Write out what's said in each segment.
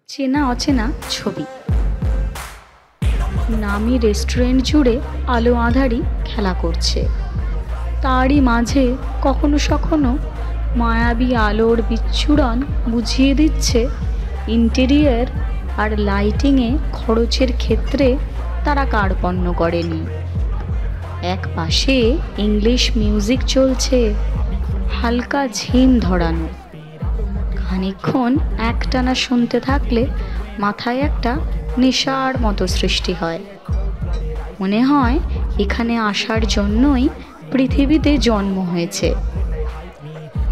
চেনা অচেনা ছবি। নামি রেস্টুরেন্ট জুড়ে আলো আঁধারি খেলা করছে, তারই মাঝে কখনো কখনো মায়াবী আলোর বিচ্ছুরণ বুঝিয়ে দিচ্ছে ইন্টেরিয়র আর লাইটিংয়ে খরচের ক্ষেত্রে তারা কার্পণ্য করেনি। এক পাশে ইংলিশ মিউজিক চলছে, হালকা ঝিম ধরানো। খানিকক্ষণ একটানা শুনতে থাকলে মাথায় একটা নেশার মতো সৃষ্টি হয়। মনে হয় এখানে আসার জন্যই পৃথিবীতে জন্ম হয়েছে।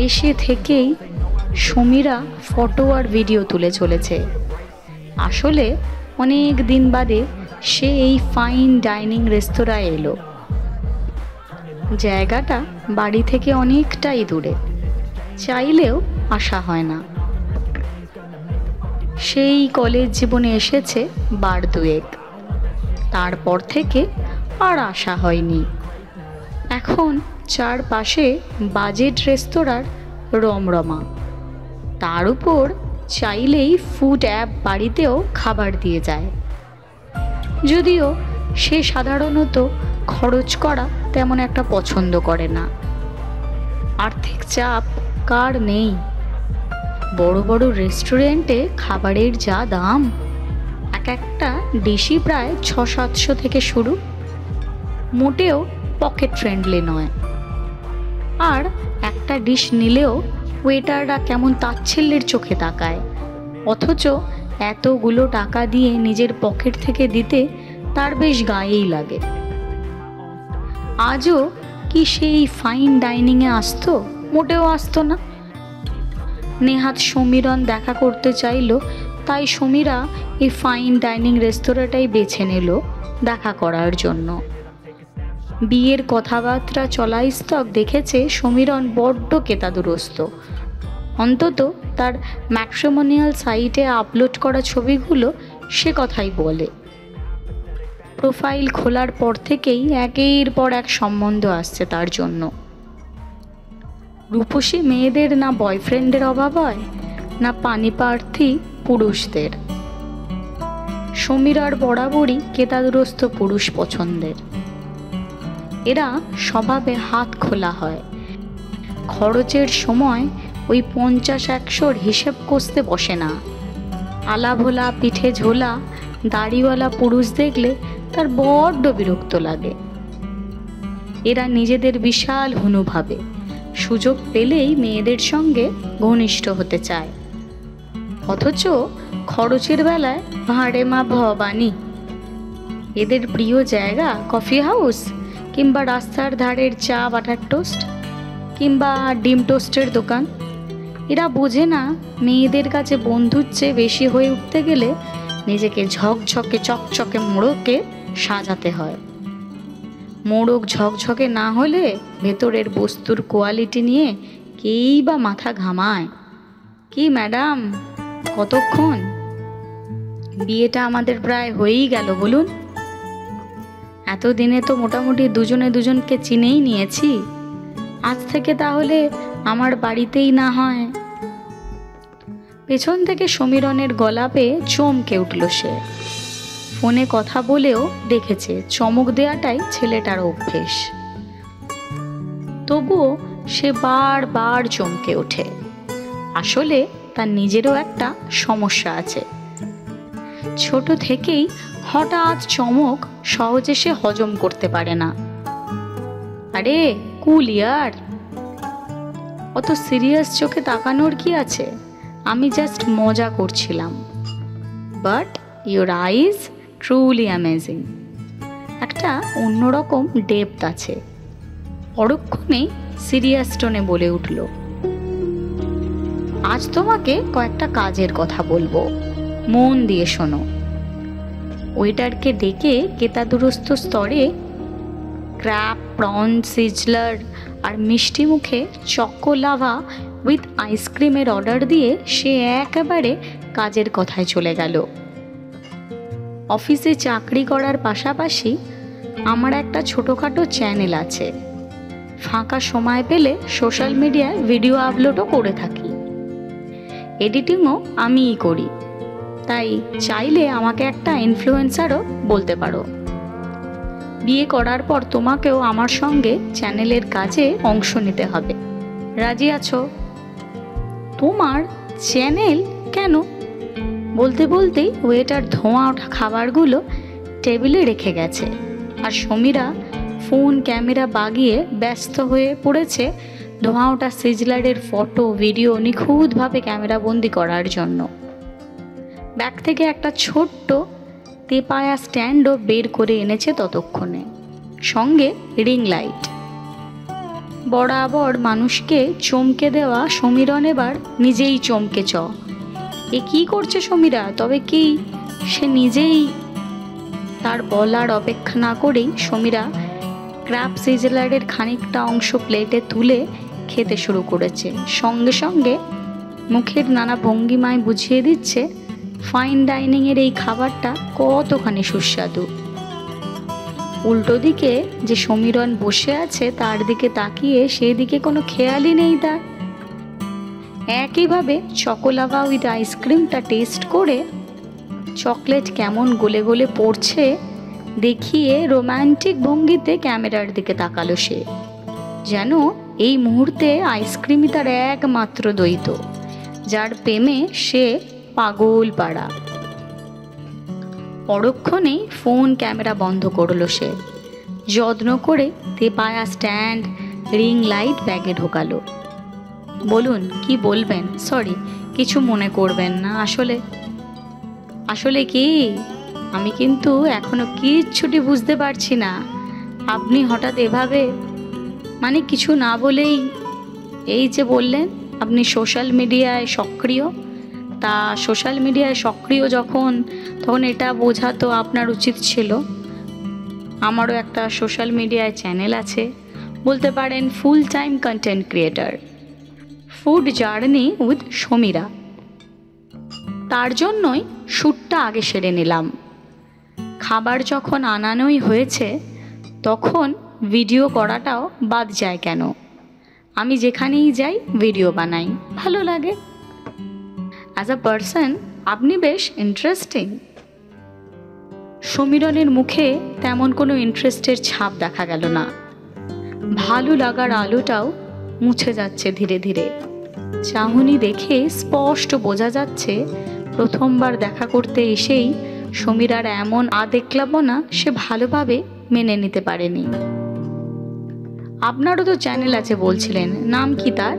এসে থেকেই সমীরা ফটো আর ভিডিও তুলে চলেছে। আসলে অনেক দিন বাদে সে এই ফাইন ডাইনিং রেস্তোরাঁয় এলো। জায়গাটা বাড়ি থেকে অনেকটাই দূরে, চাইলেও আসা হয় না। সেই কলেজ জীবনে এসেছে বার দুয়েক, তারপর থেকে আর আসা হয়নি। এখন চারপাশে বাজেট রেস্তোরাঁর রমরমা, তার উপর চাইলেই ফুড অ্যাপ বাড়িতেও খাবার দিয়ে যায়। যদিও সে সাধারণত খরচ করা তেমন একটা পছন্দ করে না। আর্থিক চাপ কার নেই? বড় বড় রেস্টুরেন্টে খাবারের যা দাম, এক একটা ডিশই প্রায় 600-700 থেকে শুরু। মোটেও পকেট ফ্রেন্ডলি নয়। আর একটা ডিশ নিলেও ওয়েটাররা কেমন তাচ্ছিল্যের চোখে তাকায়, অথচ এতগুলো টাকা দিয়ে নিজের পকেট থেকে দিতে তার বেশ গায়েই লাগে। আজও কি সেই ফাইন ডাইনিংয়ে আসতো? মোটেও আসতো না। নেহাত সমীরণ দেখা করতে চাইল, তাই সমীরা এই ফাইন ডাইনিং রেস্তোরাঁটাই বেছে নিল দেখা করার জন্য। বিয়ের কথাবার্তা চলাই স্তক দেখেছে সমীরণ বড্ড কেতাদুরস্ত। অন্তত তার ম্যাট্রিমোনিয়াল সাইটে আপলোড করা ছবিগুলো সে কথাই বলে। প্রোফাইল খোলার পর থেকেই একের পর এক সম্বন্ধ আসছে তার জন্য। রূপসী মেয়েদের না বয়ফ্রেন্ডের অভাব হয়, না পানিপ্রার্থী পুরুষদের। সমীরার বরাবরই কেতাদুরস্ত পুরুষ পছন্দের। এরা স্বভাবে হাত খোলা হয়। খরচের সময় ওই 50-100 হিসেব কষতে বসে না। আলাভোলা পিঠে ঝোলা দাড়িওয়ালা পুরুষ দেখলে তার বড্ড বিরক্ত লাগে। এরা নিজেদের বিশাল হনু ভাবে, সুযোগ পেলেই মেয়েদের সঙ্গে ঘনিষ্ঠ হতে চায়। অথচ খরচের বেলায় ভাঁড়ে মা ভবানী। এদের প্রিয় জায়গা কফি হাউস, কিংবা রাস্তার ধারের চা বাটার টোস্ট, কিংবা ডিম টোস্টের দোকান। এরা বোঝে না মেয়েদের কাছে বন্ধুর চেয়ে বেশি হয়ে উঠতে গেলে নিজেকে ঝকঝকে চকচকে মোড়কে সাজাতে হয়। মোড়ক ঝকঝকে না হলে ভেতরের বস্তুর কোয়ালিটি নিয়ে কেই বা মাথা ঘামায়। কি ম্যাডাম, কতক্ষণ? বিয়েটা আমাদের প্রায় হয়েই গেল বলুন। এতদিনে তো মোটামুটি দুজনে দুজনকে চিনেই নিয়েছি। আজ থেকে তাহলে আমার বাড়িতেই না হয়। পেছন থেকে সমীরণের গলা পেয়ে চমকে উঠল সে। ফোনে কথা বলেও দেখেছে চমক দেওয়াটাই ছেলেটার অভ্যেস। তবুও সে বারবার চমকে ওঠে। আসলে তার নিজেরও একটা সমস্যা আছে। ছোট থেকেই হঠাৎ চমক সহজে সে হজম করতে পারে না। আরে কুল ইয়ার, অত সিরিয়াস চোখে তাকানোর কি আছে? আমি জাস্ট মজা করছিলাম। But your eyes truly amazing. একটা অন্যরকম ডেপথ আছে। পরক্ষণে সিরিয়াস টোনে বলে উঠল, আজ তোমাকে কয়েকটা কাজের কথা বলবো, মন দিয়ে শোনো। ওয়েটারকে ডেকে কেতাদুরস্ত স্তরে ক্র্যাব, প্রন সিজলার আর মিষ্টি মুখে চকো লাভা উইথ আইসক্রিমের অর্ডার দিয়ে সে একেবারে কাজের কথায় চলে গেল। অফিসে চাকরি করার পাশাপাশি আমার একটা ছোটোখাটো চ্যানেল আছে। ফাঁকা সময় পেলে সোশ্যাল মিডিয়ায় ভিডিও আপলোডও করে থাকি। এডিটিংও আমিই করি। তাই চাইলে আমাকে একটা ইনফ্লুয়েন্সারও বলতে পারো। বিয়ে করার পর তোমাকেও আমার সঙ্গে চ্যানেলের কাজে অংশ নিতে হবে, রাজি আছো? তোমার চ্যানেল কেন? বলতে বলতেই ওয়েটার ধোঁয়া ওঠা খাবারগুলো টেবিলে রেখে গেছে, আর সমীরা ফোন ক্যামেরা বাগিয়ে ব্যস্ত হয়ে পড়েছে ধোঁয়া ওঠা সিজলারের ফটো ভিডিও নিখুঁতভাবে ক্যামেরাবন্দি করার জন্য। ব্যাগ থেকে একটা ছোট্ট তেপায়া স্ট্যান্ডও বের করে এনেছে ততক্ষণে, সঙ্গে রিং লাইট। বরাবর মানুষকে চমকে দেওয়া সমীরণ এবার নিজেই চমকে এ কী করছে সমীরা? তবে কি সে নিজেই? তার বলার অপেক্ষা না করেই সমীরা ক্র্যাব সিজলারের খানিকটা অংশ প্লেটে তুলে খেতে শুরু করেছে, সঙ্গে সঙ্গে মুখের নানা ভঙ্গিমায় বুঝিয়ে দিচ্ছে ফাইন ডাইনিংয়ের এই খাবারটা কতখানি সুস্বাদু। উল্টো দিকে যে সমীরণ বসে আছে তার দিকে তাকিয়ে সেদিকে কোনো খেয়ালই নেই তার। একইভাবে চকোলাভা উইথ আইসক্রিমটা টেস্ট করে চকলেট কেমন গলে গলে পড়ছে দেখিয়ে রোম্যান্টিক ভঙ্গিতে ক্যামেরার দিকে তাকালো সে, যেন এই মুহূর্তে আইসক্রিমই তার একমাত্র দ্বৈত, যার প্রেমে সে পাগল পাড়া। পরক্ষণেই ফোন ক্যামেরা বন্ধ করলো সে, যত্ন করে তেপায়া স্ট্যান্ড রিং লাইট ব্যাগে ঢোকালো। বলুন, কি বলবেন? সরি, কিছু মনে করবেন না। আসলে কি, আমি কিন্তু এখনো কিচ্ছুটি বুঝতে পারছি না। আপনি হঠাৎ এভাবে, মানে কিছু না বলেই এই যে বললেন আপনি সোশ্যাল মিডিয়ায় সক্রিয়, তা সোশ্যাল মিডিয়ায় সক্রিয় তখন এটা বোঝা তো আপনার উচিত ছিল। আমারও একটা সোশ্যাল মিডিয়ায় চ্যানেল আছে, বলতে পারেন full time content creator, food journey with Samira. তার জন্যই শ্যুটটা আগে সেরে নিলাম। খাবার যখন আনানোই হয়েছে তখন ভিডিও করাটাও বাদ যায় কেন? আমি যেখানেই যাই ভিডিও বানাই, ভালো লাগে। অ্যাজ আ পার্সন আপনি বেশ ইন্টারেস্টিং। সমীরণের মুখে তেমন কোনো ইন্টারেস্টের ছাপ দেখা গেল না। ভালো লাগার আলোটাও মুছে যাচ্ছে ধীরে ধীরে। চাহনি দেখে স্পষ্ট বোঝা যাচ্ছে প্রথমবার দেখা করতে এসেই সমীরার এমন আদেক্লাপনা সে ভালোভাবে মেনে নিতে পারেনি। আপনারও তো চ্যানেল আছে বলছিলেন, নাম কি তার?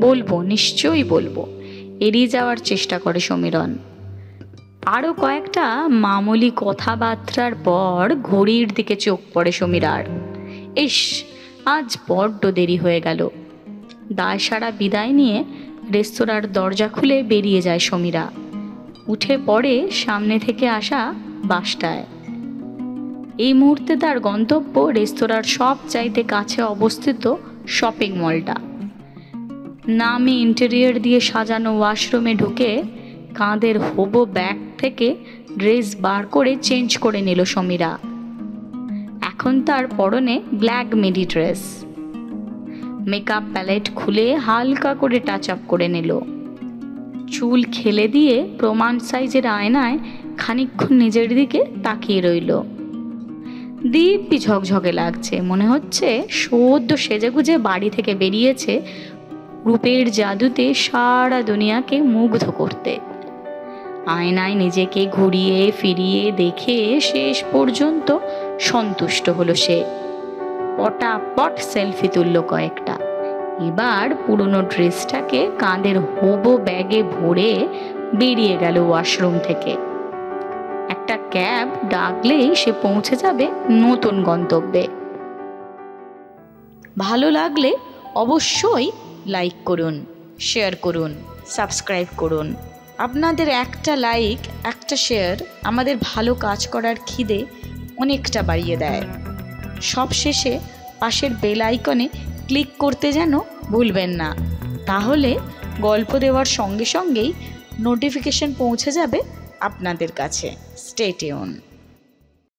বলবো, নিশ্চয়ই বলবো, এড়িয়ে যাওয়ার চেষ্টা করে সমীরণ। আরও কয়েকটা মামুলি কথাবার্তার পর ঘড়ির দিকে চোখ পড়ে সমীরার। ইস, আজ বড্ড দেরি হয়ে গেল। দায়সারা বিদায় নিয়ে রেস্তোরাঁর দরজা খুলে বেরিয়ে যায় সমীরা। উঠে পড়ে সামনে থেকে আসা বাসটায়। এই মুহূর্তে তার গন্তব্য রেস্তোরাঁর সবচাইতে কাছে অবস্থিত শপিং মলটা। নামি ইন্টেরিয়র দিয়ে সাজানো ওয়াশরুমে ঢুকে কাঁধের হোবো ব্যাগ থেকে ড্রেস বার করে চেঞ্জ করে নিল সমীরা। এখন তার পরনে black midi dress. Makeup palette খুলে হালকা করে টাচ আপ করে নিল। চুল খেলে দিয়ে প্রমাণ সাইজের আয়নায় খানিকক্ষণ নিজের দিকে তাকিয়ে রইল। দিব্যি ঝকঝকে লাগছে, মনে হচ্ছে সদ্য সেজেগুজে বাড়ি থেকে বেরিয়েছে রূপের জাদুতে সারা দুনিয়াকে মুগ্ধ করতে। আয়নায় নিজেকে ঘুরিয়ে ফিরিয়ে দেখে শেষ পর্যন্ত সন্তুষ্ট হলো সে। পটাপট সেলফি তুলল কয়েকটা। এবার পুরনো ড্রেসটাকে কাঁধের হোবো ব্যাগে ভরে বেরিয়ে গেল ওয়াশরুম থেকে। একটা ক্যাব ডাকলেই সে পৌঁছে যাবে নতুন গন্তব্যে। ভালো লাগলে অবশ্যই লাইক করুন, শেয়ার করুন, সাবস্ক্রাইব করুন। আপনাদের একটা লাইক, একটা শেয়ার আমাদের ভালো কাজ করার খিদে অনেকটা বাড়িয়ে দেয়। সবশেষে পাশের বেল আইকনে ক্লিক করতে যেন ভুলবেন না, তাহলে গল্প দেওয়ার সঙ্গে সঙ্গেই নোটিফিকেশন পৌঁছে যাবে আপনাদের কাছে। Stay tune.